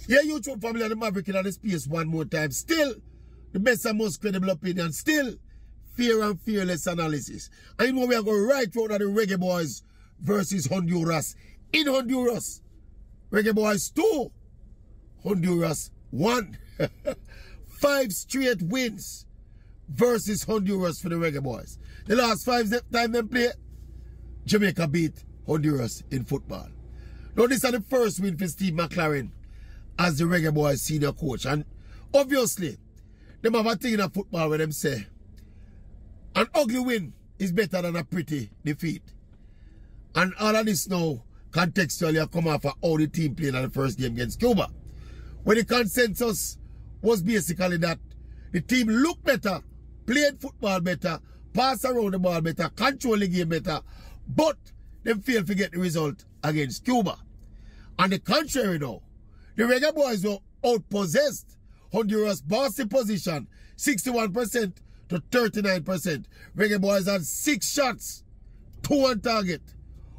Yeah, YouTube family and the Maverick in the space one more time. Still, the best and most credible opinion. Still, fair and fearless analysis. And you know we are going right through the Reggae Boys versus Honduras. In Honduras, Reggae Boys 2, Honduras 1. 5 straight wins versus Honduras for the Reggae Boys. The last 5 times they play, Jamaica beat Honduras in football. Now this is the first win for Steve McLaren as the Reggae Boys senior coach. And obviously, them have a thing in a football where them say, an ugly win is better than a pretty defeat. And all of this now, contextually, come off of how the team played in the first game against Cuba. When the consensus was basically that the team looked better, played football better, passed around the ball better, controlled the game better, but they failed to get the result against Cuba. On the contrary now, the Reggae Boys were outpossessed. Honduras bossed the position 61% to 39%. Reggae Boys had 6 shots, 2 on target.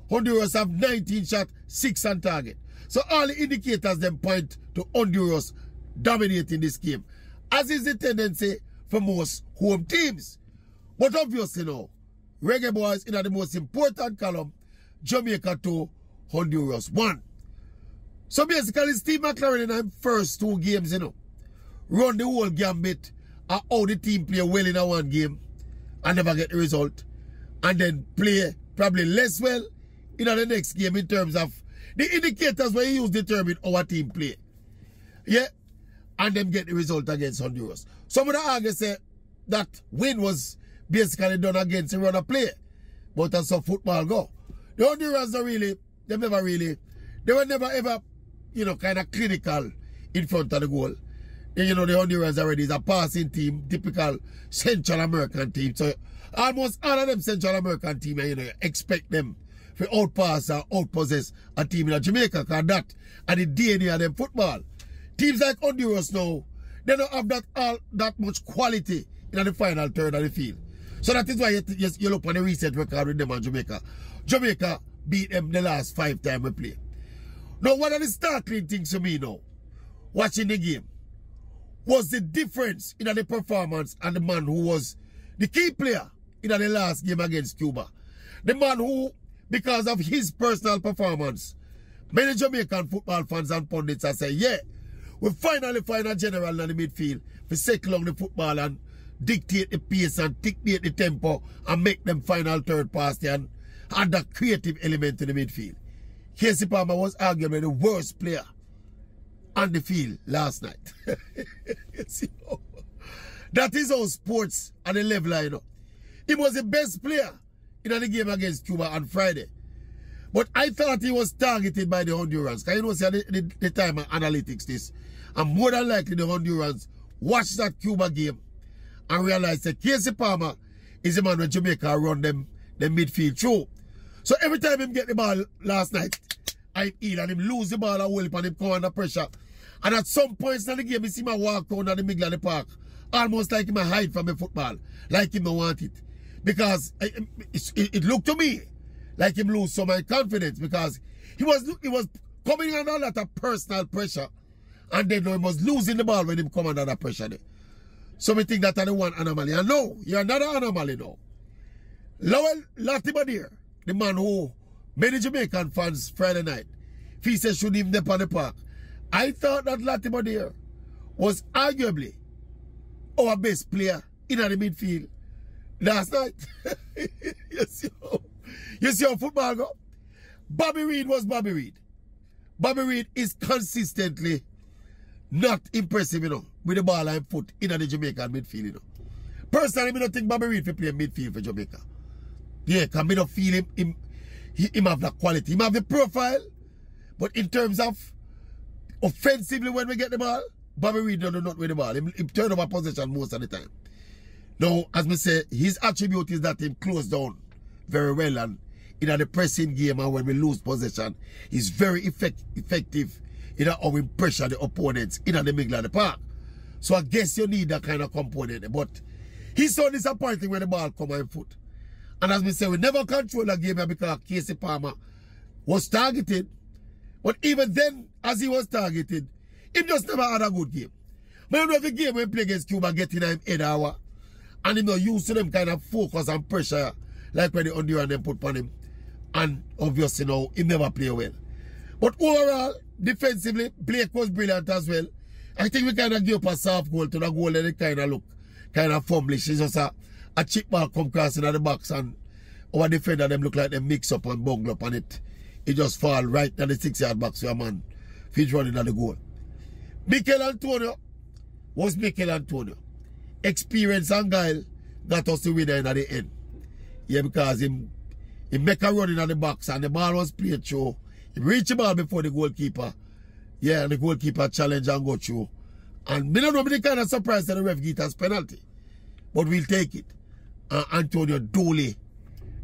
Honduras have 19 shots, 6 on target. So all the indicators then point to Honduras dominating this game, as is the tendency for most home teams. But obviously now, Reggae Boys in the most important column, Jamaica 2, Honduras 1. So basically Steve McLaren in the first 2 games, run the whole gambit of how the team play well in a one game and never get the result. And then play probably less well in the next game in terms of the indicators where you use determine our team play. Yeah. And then get the result against Honduras. Some of the arguments say that win was basically done against the run of play. But as so football go. The Honduras are really, they were never ever, kind of clinical in front of the goal. The Honduras already is a passing team, typical Central American team. So almost all of them Central American team, expect them to outpass or outpossess a team in Jamaica, because that and the DNA of them football. Teams like Honduras now, they don't have that much quality in the final third of the field. So that is why you look on the recent record with them and Jamaica. Jamaica beat them the last 5 times we play. Now, one of the startling things to me now, watching the game, was the difference in the performance and the man who was the key player in the last game against Cuba. The man who, because of his personal performance, many Jamaican football fans and pundits are saying, yeah, we finally find a general in the midfield to settle on the football and dictate the pace and dictate the tempo and make them final third pass and add that creative element to the midfield. Casey Palmer was arguably the worst player on the field last night. That is how sports at the level, He was the best player in the game against Cuba on Friday. But I thought he was targeted by the Hondurans. Because the time of analytics this. And more than likely the Hondurans watched that Cuba game and realized that Casey Palmer is the man when Jamaica run them midfield through. So every time him get the ball last night, I ill and him lose the ball and hold and him come under pressure. And at some points in the game, you see him walk around the middle of the park, almost like him hide from the football, like him don't want it. Because it looked to me like him lose some of his confidence, because he was coming under a lot of personal pressure, and then he was losing the ball when him come under that pressure there. So we think that's the one anomaly. And no, you're another anomaly now. Lowell Latimer, the man who many Jamaican fans Friday night, he said should leave them on the park. I thought that Latimer was arguably our best player in the midfield last night. You see how football go? Bobby Reid was Bobby Reid. Bobby Reid is consistently not impressive, with the ball and foot in the Jamaican midfield, Personally, I don't think Bobby Reid will play midfield for Jamaica. Yeah, because I don't feel him have the quality. He have the profile, but in terms of offensively when we get the ball, Bobby Reid don't do not with the ball. He turn over possession most of the time. Now, as I say, his attribute is that he close down very well, and in the pressing game and when we lose possession, he's very effective in how we pressure the opponents in the middle of the park. So I guess you need that kind of component. But he's so disappointing when the ball come on foot. And as we say, we never control the game because Casey Palmer was targeted. But even then, as he was targeted, He just never had a good game. But every game when he play against Cuba, getting him head hour. And he not used to them kind of focus and pressure like when the Honduras them put on him. And obviously now, he never play well. But overall, defensively, Blake was brilliant as well. I think we kind of give up a soft goal to the goal and it kind of look kind of fumblish. It's just a chip ball come crossing at the box and our defender them look like they mix up and bungle up and it just fall right at the 6-yard box for a man. He's running at the goal. Mikel Antonio was Mikel Antonio. Experience and guile got us the winner at the end. Yeah, because he make a run in at the box and the ball was played through. He reached the ball before the goalkeeper. Yeah, and the goalkeeper challenged and go through. And me don't know, me kind of surprised that the ref get us penalty. But we'll take it. Antonio Dole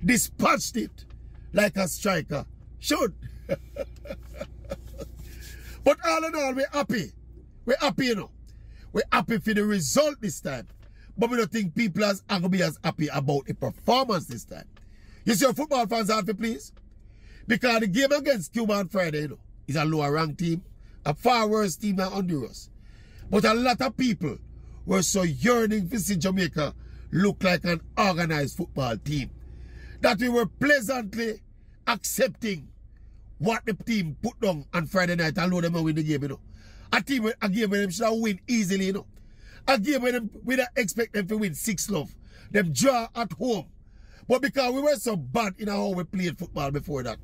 dispatched it like a striker should. But all in all, we're happy. We're happy, you know. We're happy for the result this time. But we don't think people are going to be as happy about the performance this time. You see, your football fans are happy, please? Because the game against Cuba on Friday, you know, is a lower ranked team. A far worse team than Honduras. But a lot of people were so yearning to see Jamaica look like an organized football team that we were pleasantly accepting what the team put down on Friday night and know them win the game, you know. A game where them should have win easily, you know. A game where we don't expect them to win 6-0. Them draw at home. But because we were so bad in how we played football before that,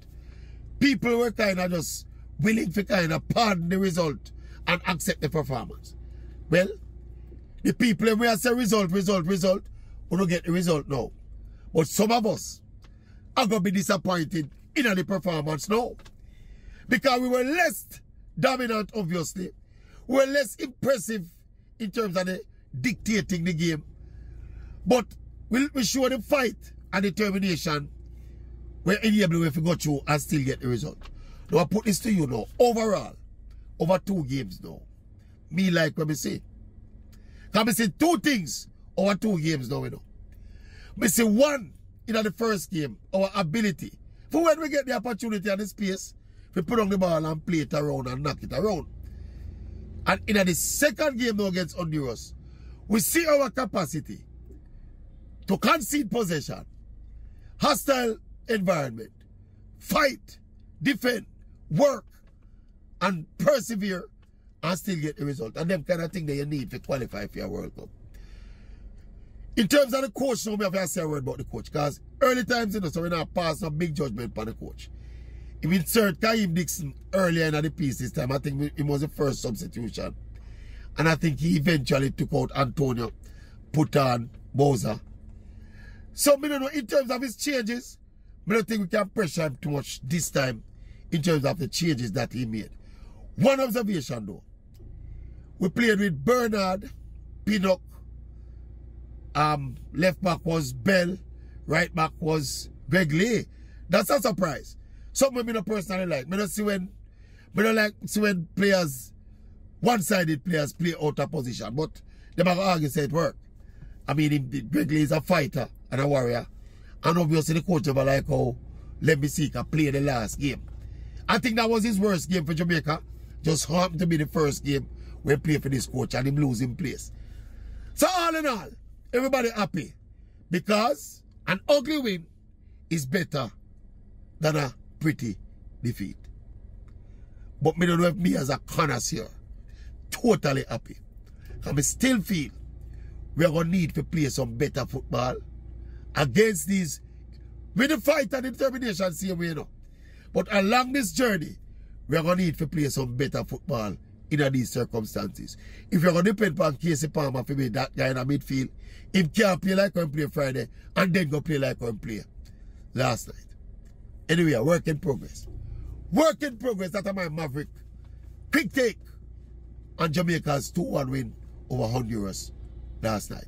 people were kind of just willing to kind of pardon the result and accept the performance. Well, the people, when we say result, we don't get the result now. But some of us are going to be disappointed in the performance now. Because we were less dominant, obviously. We were less impressive in terms of the dictating the game. But we show the fight and determination. We're able to go through and still get the result. Now I put this to you now. Overall, over 2 games now. Me like what I say. Because I say 2 things over 2 games now, you know. I say 1, in the first game, our ability. For when we get the opportunity and the space, we put on the ball and play it around and knock it around. And in the second game now against Honduras, we see our capacity to concede possession, hostile environment, fight, defend, work, and persevere, and still get the result. And them kind of thing that you need to qualify for your World Cup. In terms of the coach, now we have to say a word about the coach. Because early times, you know, so we're not passing a big judgment on the coach. If we insert Kaim Dixon earlier in the piece this time, I think it was the first substitution. And I think he eventually took out Antonio, put on BOYZ. So, I don't know, in terms of his changes, I don't think we can pressure him too much this time in terms of the changes that he made. One observation though. We played with Bernard, Pinnock, left back was Bell, right back was REGGAE. That's a surprise. Something I don't personally like. I don't like see when players, one-sided players play out of position, but they might argue say it work. I mean, REGGAE is a fighter and a warrior. And obviously the coach never like how Lembisika played the last game. I think that was his worst game for Jamaica. Just happened to be the first game we played for this coach and him losing place. So all in all, everybody happy. Because an ugly win is better than a pretty defeat. But me don't know if me as a connoisseur totally happy. And I still feel we are going to need to play some better football against these, with the fight and determination, same way, you know. But along this journey, we are going to need to play some better football in these circumstances. If you're going to depend on Casey Palmer to be that guy in the midfield, he can't play like when play Friday and then go play like when play last night. Anyway, work in progress. Work in progress. That's my Maverick. Quick take on Jamaica's 2-1 win over Honduras last night.